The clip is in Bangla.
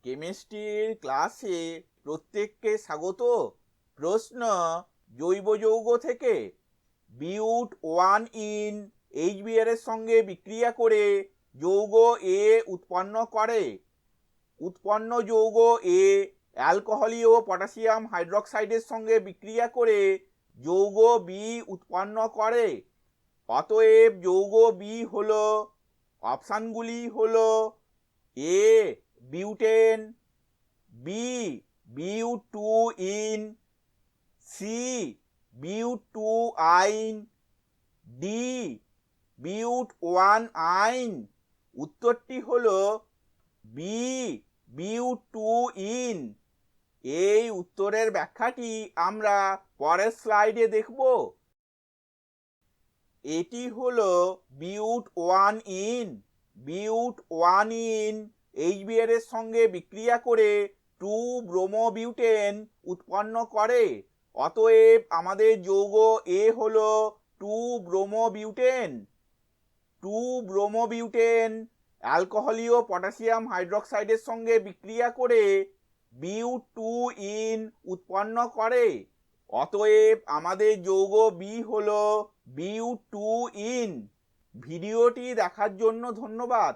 কেমিস্ট্রির ক্লাসে প্রত্যেককে স্বাগত। প্রশ্ন, জৈব যৌগ থেকে বিউট ওয়ান ইন এইচবিআর এর সঙ্গে বিক্রিয়া করে যৌগ এ উৎপন্ন করে। উৎপন্ন যৌগ এ অ্যালকোহলীয় পটাশিয়াম হাইড্রোক্সাইডের সঙ্গে বিক্রিয়া করে যৌগ বি উৎপন্ন করে। অতএব যৌগ বি হলো, অপশানগুলি হলো A butene, B but two yne, C but two yne, D but one yne. উত্তরটি হলো বি বিউট টু ইন। এই উত্তরের ব্যাখ্যাটি আমরা পরের স্লাইডে দেখব। এটি হলো বিউট one in. বিউট one in HBR এর সঙ্গে বিক্রিয়া করে 2-ব্রোমোবিউটেন উৎপন্ন করে। অতএব আমাদের যৌগ এ হলো 2-ব্রোমোবিউটেন। 2-ব্রোমোবিউটেন অ্যালকোহলীয় পটাশিয়াম হাইড্রোক্সাইডের সঙ্গে বিক্রিয়া করে বিউট টু ইন উৎপন্ন করে। অতএব আমাদের যৌগ বি হলো বিউট টু ইন। ভিডিওটি দেখার জন্য ধন্যবাদ।